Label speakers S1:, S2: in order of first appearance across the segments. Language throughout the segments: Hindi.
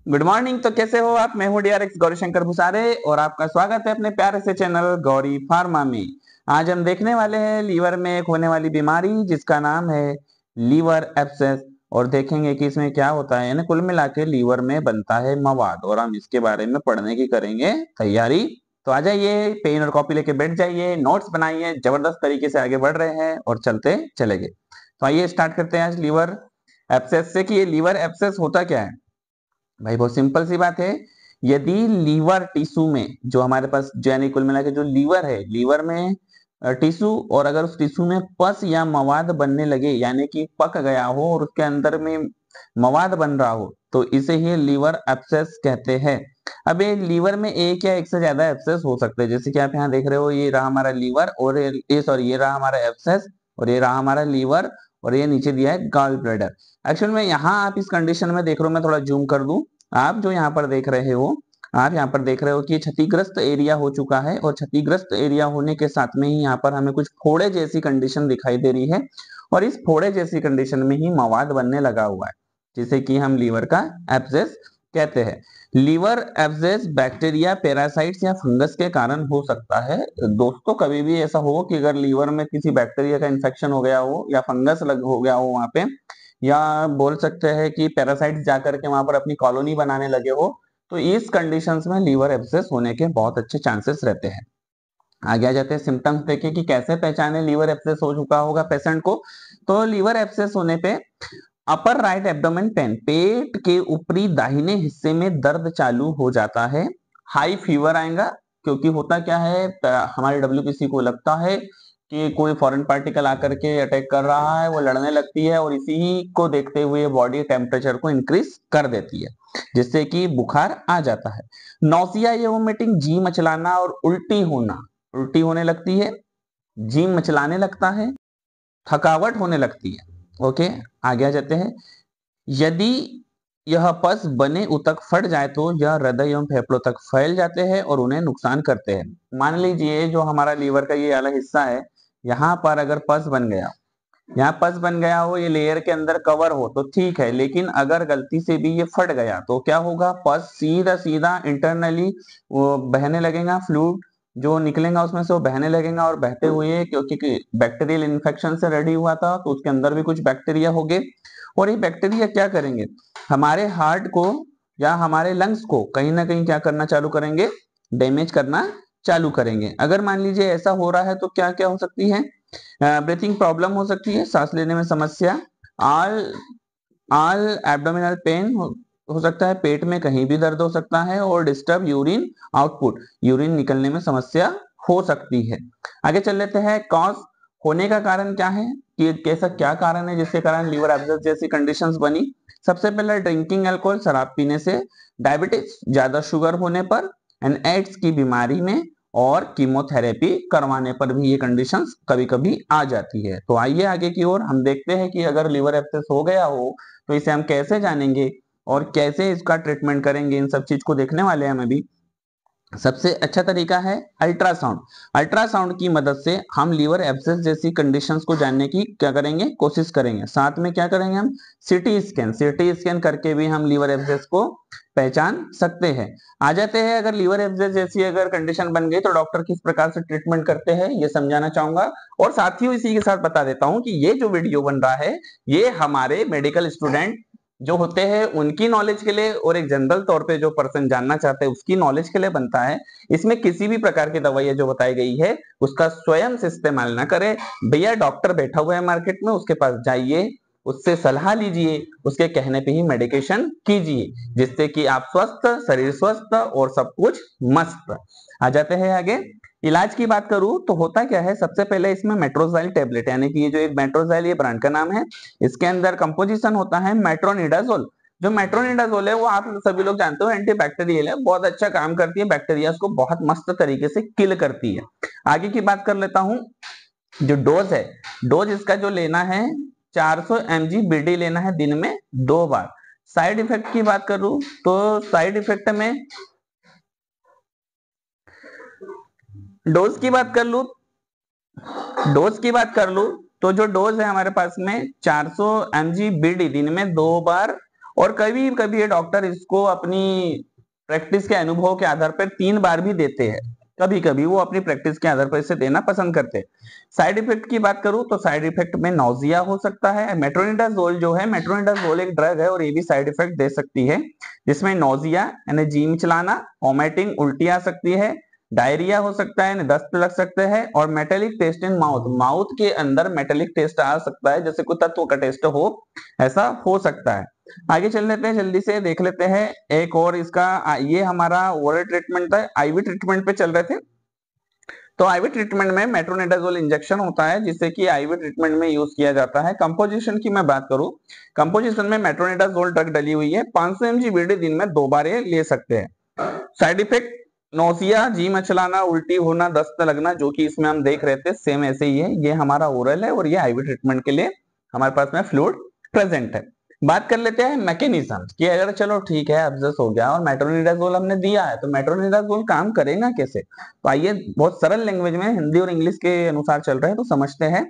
S1: Good morning. तो कैसे हो आप? मैं हूं डीआरएक्स गौरीशंकर भुसारे और आपका स्वागत है अपने प्यारे से चैनल गौरी फार्मा में। आज हम देखने वाले हैं लीवर में एक होने वाली बीमारी जिसका नाम है लीवर एब्सेस और देखेंगे कि इसमें क्या होता है। यानी कुल मिला के लीवर में बनता है मवाद और हम इसके बारे में पढ़ने की करेंगे तैयारी। तो आ जाइए, पेन और कॉपी लेके बैठ जाइए, नोट्स बनाइए, जबरदस्त तरीके से आगे बढ़ रहे हैं और चलते चलेंगे। तो आइए स्टार्ट करते हैं आज लीवर एब्सेस से कि ये लीवर एब्सेस होता क्या है। भाई बहुत सिंपल सी बात है। यदि लीवर टिश्यू में जो हमारे पास यानी कुल मिला के जो लीवर है, लीवर में टिश्यू, और अगर उस टिश्यू में पस या मवाद बनने लगे यानी कि पक गया हो और उसके अंदर में मवाद बन रहा हो तो इसे ही लीवर एब्सेस कहते हैं। अब ये लीवर में एक या एक से ज्यादा एब्सेस हो सकते हैं, जैसे कि आप यहाँ देख रहे हो, ये रहा हमारा लीवर और ये रहा हमारा एब्सेस और ये रहा हमारा लीवर और ये नीचे दिया है गॉल ब्लैडर। एक्चुअल में यहाँ आप इस कंडीशन में देख रहे हो, मैं थोड़ा जूम कर दूं। आप जो यहाँ पर देख रहे हो, आप यहाँ पर देख रहे हो कि क्षतिग्रस्त एरिया हो चुका है और क्षतिग्रस्त एरिया होने के साथ में ही यहाँ पर हमें कुछ फोड़े जैसी कंडीशन दिखाई दे रही है और इस फोड़े जैसी कंडीशन में ही मवाद बनने लगा हुआ है जिसे कि हम लीवर का एब्सेस कहते हैं। लीवर एब्सेस बैक्टीरिया, पैरासाइट्स या फंगस के कारण हो सकता है। दोस्तों कभी भी ऐसा हो कि अगर लीवर में किसी बैक्टीरिया का इन्फेक्शन हो गया हो या फंगस हो गया हो वहां पे, या बोल सकते हैं कि पैरासाइट्स जाकर के वहां पर अपनी कॉलोनी बनाने लगे हो, तो इस कंडीशंस में लीवर एब्सेस होने के बहुत अच्छे चांसेस रहते हैं। आगे आ जाते हैं सिम्टम्स देखिए कि कैसे पहचाने लीवर एब्सेस हो चुका होगा पेशेंट को। तो लीवर एब्सेस होने पे अपर राइट एब्डोमेन पेन, पेट के ऊपरी दाहिने हिस्से में दर्द चालू हो जाता है। हाई फीवर आएगा क्योंकि होता क्या है, हमारे डब्ल्यूबीसी को लगता है कि कोई फॉरेन पार्टिकल आकर के अटैक कर रहा है, वो लड़ने लगती है और इसी को देखते हुए बॉडी टेम्परेचर को इंक्रीज कर देती है जिससे कि बुखार आ जाता है। नौसिया या वोमिटिंग, जी मचलाना और उल्टी होना, उल्टी होने लगती है, जी मचलाने लगता है, थकावट होने लगती है। ओके, आगे आ जाते हैं। यदि यह पस बने उतक फट जाए तो यह हृदय एवं फेफड़ों तक फैल जाते हैं और उन्हें नुकसान करते हैं। मान लीजिए जो हमारा लीवर का ये वाला हिस्सा है, यहाँ पर अगर पस बन गया, यहाँ पस बन गया हो, ये लेयर के अंदर कवर हो तो ठीक है, लेकिन अगर गलती से भी ये फट गया तो क्या होगा, पस सीधा सीधा इंटरनली वो बहने लगेगा, फ्लूइड जो निकलेगा उसमें से वो बहने लगेगा और बहते हुए, क्योंकि बैक्टीरियल इन्फेक्शन से रेडी हुआ था तो उसके अंदर भी कुछ बैक्टीरिया होंगे और ये बैक्टीरिया क्या करेंगे, हमारे हार्ट को या हमारे लंग्स को कहीं ना कहीं क्या करना चालू करेंगे, डैमेज करना चालू करेंगे। अगर मान लीजिए ऐसा हो रहा है तो क्या क्या हो सकती है, ब्रीथिंग प्रॉब्लम हो सकती है, सांस लेने में समस्या, ऑल ऑल एब्डोमिनल पेन हो सकता है, पेट में कहीं भी दर्द हो सकता है और डिस्टर्ब यूरिन आउटपुट, यूरिन निकलने में समस्या हो सकती है। आगे चल लेते हैं, कॉज होने का कारण क्या है कि कैसा क्या कारण है जिसके कारण लीवर एब्सेस जैसी कंडीशंस बनी। सबसे पहले ड्रिंकिंग अल्कोहल, शराब पीने से, डायबिटीज ज्यादा शुगर होने पर, एंड एड्स की बीमारी में और कीमोथेरेपी करवाने पर भी ये कंडीशंस कभी कभी आ जाती है। तो आइए आगे की ओर हम देखते हैं कि अगर लीवर एब्सेस हो गया हो तो इसे हम कैसे जानेंगे और कैसे इसका ट्रीटमेंट करेंगे, इन सब चीज को देखने वाले हैं हम अभी। सबसे अच्छा तरीका है अल्ट्रासाउंड। अल्ट्रासाउंड की मदद से हम लीवर एब्सेस जैसी कंडीशंस को जानने की क्या करेंगे, कोशिश करेंगे। साथ में क्या करेंगे, हम सीटी स्कैन करके भी हम लीवर एब्सेस को पहचान सकते हैं। आ जाते हैं, अगर लीवर एब्सेस जैसी अगर कंडीशन बन गई तो डॉक्टर किस प्रकार से ट्रीटमेंट करते हैं ये समझाना चाहूंगा और साथियों इसी के साथ बता देता हूं कि ये जो वीडियो बन रहा है ये हमारे मेडिकल स्टूडेंट जो होते हैं उनकी नॉलेज के लिए और एक जनरल तौर पे जो पर्सन जानना चाहते हैं उसकी नॉलेज के लिए बनता है। इसमें किसी भी प्रकार की दवाइयां जो बताई गई है उसका स्वयं से इस्तेमाल ना करें। भैया डॉक्टर बैठा हुआ है मार्केट में, उसके पास जाइए, उससे सलाह लीजिए, उसके कहने पे ही मेडिकेशन कीजिए जिससे कि आप स्वस्थ, शरीर स्वस्थ और सब कुछ मस्त। आ जाते हैं आगे, इलाज की बात करूं तो होता क्या है, सबसे पहले इसमें मेट्रोजाइल टेबलेट यानी कि ये जो एक मेट्रोजाइल, ये ब्रांड का नाम है, इसके अंदर कंपोजिशन होता है मेट्रोनिडाजोल। जो मेट्रोनिडाजोल है वो आप सभी लोग जानते हो एंटीबैक्टीरियल है, बहुत अच्छा काम करती है, बैक्टीरिया को बहुत मस्त तरीके से किल करती है। आगे की बात कर लेता हूं, जो डोज है, डोज इसका जो लेना है 400 mg बीडी लेना है दिन में 2 बार। साइड इफेक्ट की बात करूं तो साइड इफेक्ट में डोज की बात कर लू, डोज की बात कर लू तो जो डोज है हमारे पास में 400 mg बीडी दिन में 2 बार और कभी कभी ये डॉक्टर इसको अपनी प्रैक्टिस के अनुभव के आधार पर 3 बार भी देते हैं, कभी कभी वो अपनी प्रैक्टिस के आधार पर इसे देना पसंद करते हैं। साइड इफेक्ट की बात करूं तो साइड इफेक्ट में नौजिया हो सकता है। मेट्रोनिडाजोल जो है, मेट्रोनिडाजोल एक ड्रग है और ये भी साइड इफेक्ट दे सकती है, जिसमें नौजिया यानी जी मिचलाना, वोमिटिंग उल्टी आ सकती है, डायरिया हो सकता है, दस्त लग सकते हैं, और metallic taste in mouth, mouth के अंदर मेटेलिक टेस्ट आ सकता है, जैसे कोई तत्व का टेस्ट हो, ऐसा हो सकता है। आगे चल लेते हैं, जल्दी से देख लेते हैं एक और इसका। ये हमारा ओरल ट्रीटमेंट था, आईवी ट्रीटमेंट पे चल रहे थे। तो आईवी ट्रीटमेंट में मेट्रोनिडाजोल इंजेक्शन होता है, जिससे कि आईवी ट्रीटमेंट में यूज किया जाता है। कंपोजिशन की मैं बात करूं, कंपोजिशन में मेट्रोनिडाजोल ड्रग डली हुई है। 500 mg बीडी दिन में 2 बार ये ले सकते हैं। साइड इफेक्ट नौसिया, जी मचलाना, उल्टी होना, दस्त लगना, जो कि इसमें हम देख रहे थे, सेम ऐसे ही है। ये हमारा ओरल है और ये आईवी ट्रीटमेंट के लिए हमारे पास में फ्लूइड प्रेजेंट है। बात कर लेते हैं मैकेनिज्म कि अगर चलो ठीक है एब्सेस हो गया और मेट्रोनिडाजोल हमने दिया है, तो मेट्रोनिडाजोल काम करेगा कैसे। तो आइए बहुत सरल लैंग्वेज में हिंदी और इंग्लिश के अनुसार चल रहे हैं तो समझते हैं।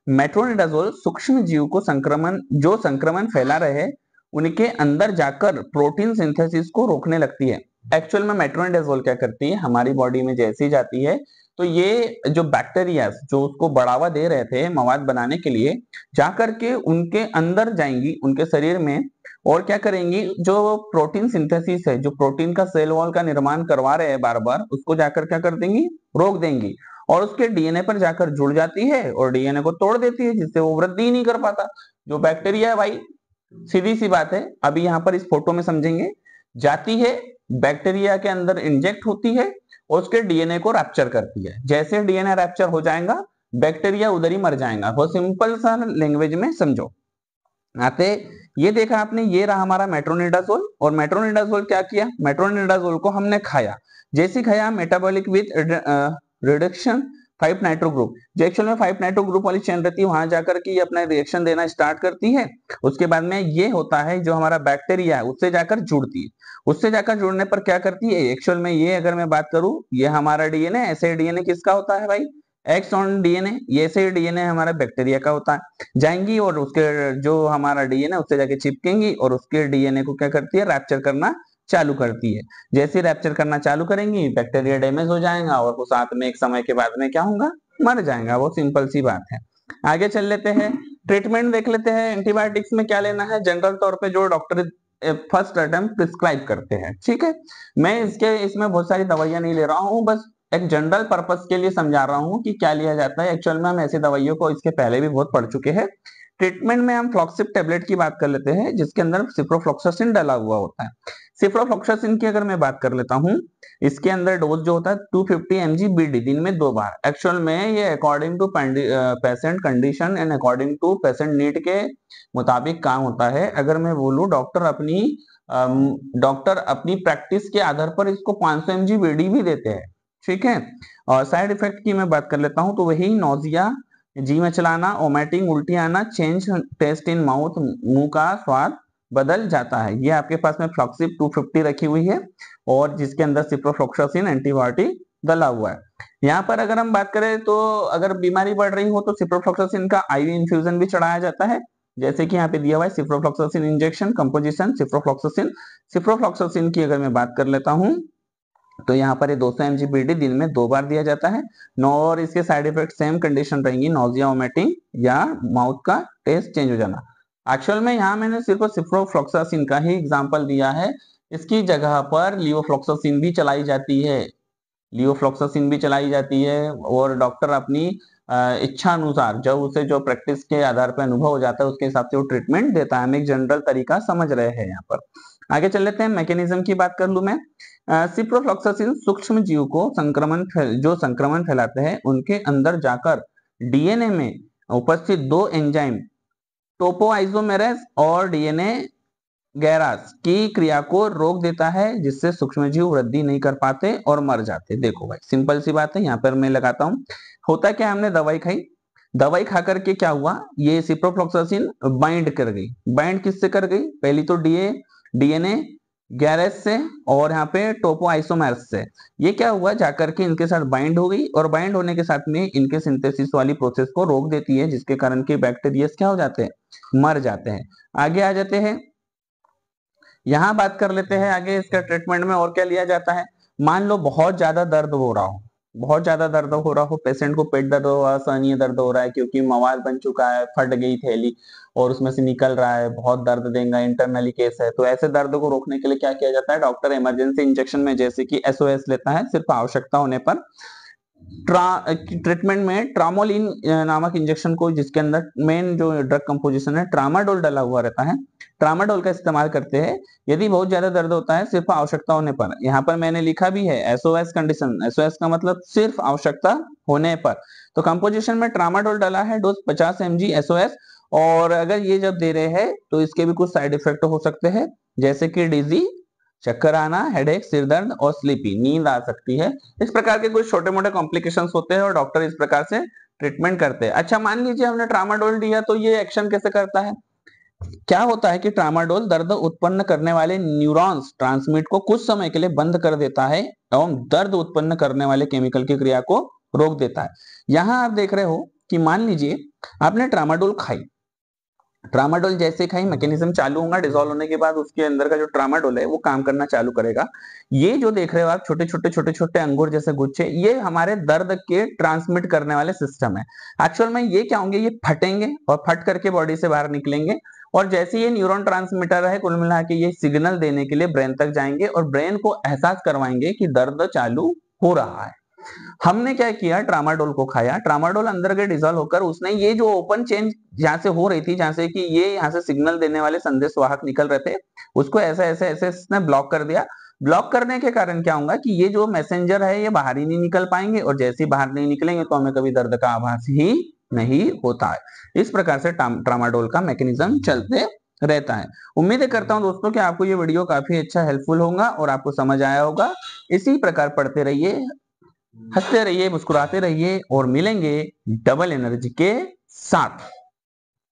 S1: मेट्रोनिडाजोल सूक्ष्म जीव को जो संक्रमण फैला रहे उनके अंदर जाकर प्रोटीन सिंथेसिस को रोकने लगती है। एक्चुअल में मेट्रोनिडाजोल क्या करती है, हमारी बॉडी में जैसे ही जाती है तो ये जो बैक्टीरिया जो उसको बढ़ावा दे रहे थे मवाद बनाने के लिए, जाकर के उनके अंदर जाएंगी, उनके शरीर में, और क्या करेंगी, जो प्रोटीन सिंथेसिस है, जो प्रोटीन का सेल वॉल का निर्माण करवा रहे हैं बार बार, उसको जाकर क्या कर देंगी, रोक देंगी, और उसके डीएनए पर जाकर जुड़ जाती है और डीएनए को तोड़ देती है, जिससे वो वृद्धि नहीं कर पाता। जो बैक्टीरिया है भाई, सीधी सी बात है, अभी यहाँ पर इस फोटो में समझेंगे, जाती है बैक्टीरिया के अंदर, इंजेक्ट होती है और उसके डीएनए को रैप्चर करती है। जैसे डीएनए रैप्चर हो जाएगा, बैक्टीरिया उधर ही मर जाएगा। बहुत सिंपल सा लैंग्वेज में समझो। आते ये देखा आपने, ये रहा हमारा मेट्रोनिडाजोल, और मेट्रोनिडाजोल क्या किया, मेट्रोनिडाजोल को हमने खाया। जैसे खाया, metabolic with reduction 5 nitro group, जो एक्चुअल में 5 नाइट्रो ग्रुप वाली चेन रहती है, वहां जाकर के ये अपना रिएक्शन देना स्टार्ट करती है। उसके बाद में ये होता है, जो हमारा बैक्टीरिया है उससे जाकर जुड़ती है। उससे जाकर जुड़ने पर क्या करती है, एक्चुअल में ये अगर मैं बात करूं, ये हमारा डीएनए, ऐसे डीएनए किसका होता है भाई, एक्स ऑन डीएनए, ये से डीएनए हमारा बैक्टीरिया का होता है। जाएंगी और उसके जो हमारा डीएनए उससे जाके चिपकेंगी और उसके डीएनए को क्या करती है, रैप्चर करना चालू करती है। जैसे रैप्चर करना चालू करेंगी, बैक्टीरिया डैमेज हो जाएगा और वो साथ में एक समय के बाद में क्या होगा, मर जाएगा। वो सिंपल सी बात है। आगे चल लेते हैं, ट्रीटमेंट देख लेते हैं। एंटीबायोटिक्स में क्या लेना है, जनरल तौर पे जो डॉक्टर फर्स्ट अटेम्प्ट प्रिस्क्राइब करते हैं, ठीक है। मैं इसमें बहुत सारी दवाइयां नहीं ले रहा हूँ, बस एक जनरल पर्पस के लिए समझा रहा हूँ कि क्या लिया जाता है। एक्चुअल में हम ऐसी दवाइयों को इसके पहले भी बहुत पढ़ चुके हैं। ट्रीटमेंट में हम फ्लॉक्सिब टेबलेट की बात कर लेते हैं, जिसके अंदर सिप्रोफ्लॉक्सासिन डाला हुआ होता है। सिप्रोफ्लॉक्सासिन की अगर मैं बात कर लेता हूँ, इसके अंदर डोज जो होता है 250 mg बीडी, दिन में 2 बार। एक्चुअल में ये according to patient condition and according to patient need के मुताबिक काम होता है। अगर मैं बोलूँ, डॉक्टर अपनी प्रैक्टिस के आधार पर इसको 500 mg बीडी भी देते हैं, ठीक है। और साइड इफेक्ट की मैं बात कर लेता हूं, तो वही नौजिया, जी में चलाना, वोमिटिंग, उल्टी आना, चेंज टेस्ट इन माउथ, मुंह का स्वाद बदल जाता है। ये आपके पास में फ्लॉक्सिब 250 रखी हुई है और जिसके अंदर सिप्रोफ्लॉक्सासिन एंटीबायोटिक डला हुआ है। यहाँ पर अगर हम बात करें तो अगर बीमारी बढ़ रही हो तो सिप्रोफ्लॉक्सासिन का आईवी इन्फ्यूजन भी चढ़ाया जाता है, जैसे कि यहाँ पे दिया हुआ है सिप्रोफ्लॉक्सासिन इंजेक्शन। कंपोजिशन सिप्रोफ्लॉक्सासिन की अगर मैं बात कर लेता हूँ, तो यहाँ पर ये 200 mg बीडी दिन में 2 बार दिया जाता है। और इसके साइड इफेक्ट सेम कंडीशन रहेंगी, नोजिया, वोमिटिंग या माउथ का टेस्ट चेंज हो जाना। एक्चुअल में यहाँ मैंने सिर्फ सिप्रोफ्लॉक्सासिन का ही एग्जांपल दिया है, इसकी जगह पर लिवोफ्लॉक्सासिन भी चलाई जाती है, लिवोफ्लॉक्सासिन भी चलाई जाती है। और डॉक्टर अपनी इच्छा अनुसार, जब उसे जो प्रैक्टिस के आधार पर अनुभव हो जाता है उसके हिसाब से वो ट्रीटमेंट देता है। हम एक जनरल तरीका समझ रहे हैं यहाँ पर। आगे चल लेते हैं, मैकेनिज्म की बात कर लूं मैं। सिप्रोफ्लॉक्सासिन सूक्ष्म जीव को जो संक्रमण फैलाते हैं उनके अंदर जाकर डीएनए में उपस्थित 2 एंजाइम टोपोआइसोमेरेस और डीएनए गैरास की क्रिया को रोक देता है, जिससे सूक्ष्मजीव वृद्धि नहीं कर पाते और मर जाते। देखो भाई सिंपल सी बात है, यहाँ पर मैं लगाता हूँ। होता क्या, हमने दवाई खाई, दवाई खा करके क्या हुआ, ये सिप्रोफ्लॉक्सासिन बाइंड कर गई। बाइंड किससे कर गई, पहली तो डीएनए गैरेस से और यहाँ पे टोपोआइसोमेर्स से। ये क्या हुआ, जाकर के इनके साथ बाइंड हो गई और बाइंड होने के साथ में इनके सिंथेसिस वाली प्रोसेस को रोक देती है, जिसके कारण के बैक्टीरिया क्या हो जाते हैं, मर जाते हैं। आगे आ जाते हैं, यहाँ बात कर लेते हैं आगे इसका ट्रीटमेंट में और क्या लिया जाता है। मान लो बहुत ज्यादा दर्द हो रहा हो, बहुत ज्यादा दर्द हो रहा हो, पेशेंट को पेट दर्द हो रहा है, सहनीय दर्द हो रहा है क्योंकि मवाद बन चुका है, फट गई थैली और उसमें से निकल रहा है, बहुत दर्द देगा, इंटरनली केस है, तो ऐसे दर्द को रोकने के लिए क्या किया जाता है, डॉक्टर इमरजेंसी इंजेक्शन में जैसे कि एसओएस लेता है, सिर्फ आवश्यकता होने पर। ट्रीटमेंट में ट्रामोलिन नामक इंजेक्शन को, जिसके अंदर मेन जो ड्रग कंपोजिशन है ट्रामाडोल डला हुआ रहता है, ट्रामाडोल का इस्तेमाल करते हैं यदि बहुत ज्यादा दर्द होता है, सिर्फ आवश्यकता होने पर। यहाँ पर मैंने लिखा भी है एसओएस कंडीशन, एसओएस का मतलब सिर्फ आवश्यकता होने पर। तो कंपोजिशन में ट्रामाडोल डला है, डोज 50 mg एसओएस। और अगर ये जब दे रहे हैं तो इसके भी कुछ साइड इफेक्ट हो सकते हैं, जैसे कि डिजी, चक्कर आना, हेडेक, सिर दर्द और स्लीपी, नींद आ सकती है। इस प्रकार के कुछ छोटे मोटे कॉम्प्लिकेशंस होते हैं और डॉक्टर इस प्रकार से ट्रीटमेंट करते हैं। अच्छा, मान लीजिए हमने ट्रामाडोल दिया तो ये एक्शन कैसे करता है। क्या होता है कि ट्रामाडोल दर्द उत्पन्न करने वाले न्यूरॉन्स ट्रांसमिट को कुछ समय के लिए बंद कर देता है एवं दर्द उत्पन्न करने वाले केमिकल की क्रिया को रोक देता है। यहां आप देख रहे हो कि मान लीजिए आपने ट्रामाडोल खाई, ट्रामाडोल जैसे खाई मैकेनिज्म चालू होगा, डिसॉल्व होने के बाद उसके अंदर का जो ट्रामाडोल है वो काम करना चालू करेगा। ये जो देख रहे हो आप छोटे छोटे छोटे छोटे अंगूर जैसे गुच्छे, ये हमारे दर्द के ट्रांसमिट करने वाले सिस्टम है। एक्चुअल में ये क्या होंगे, ये फटेंगे और फट करके बॉडी से बाहर निकलेंगे और जैसे ये न्यूरॉन ट्रांसमीटर है, कुल मिला के ये सिग्नल देने के लिए ब्रेन तक जाएंगे और ब्रेन को एहसास करवाएंगे कि दर्द चालू हो रहा है। हमने क्या किया, ट्रामाडोल को खाया, ट्रामाडोल अंदर के डिसॉल्व होकर उसने ये जो ओपन चेंज जहां से हो रही थी, जहां से कि ये यहाँ से सिग्नल देने वाले संदेश वाहक निकल रहे थे, उसको ऐसे ऐसे ऐसे इसने ब्लॉक कर दिया। ब्लॉक करने के कारण क्या होगा कि ये जो मैसेंजर है ये बाहर ही नहीं निकल पाएंगे और जैसे ही बाहर नहीं निकलेंगे तो हमें कभी दर्द का आभास ही नहीं होता है। इस प्रकार से ट्रामाडोल का मैकेनिज्म चलते रहता है। उम्मीद करता हूं दोस्तों कि आपको ये वीडियो काफी अच्छा हेल्पफुल होगा और आपको समझ आया होगा। इसी प्रकार पढ़ते रहिए, हंसते रहिए, मुस्कुराते रहिए और मिलेंगे डबल एनर्जी के साथ।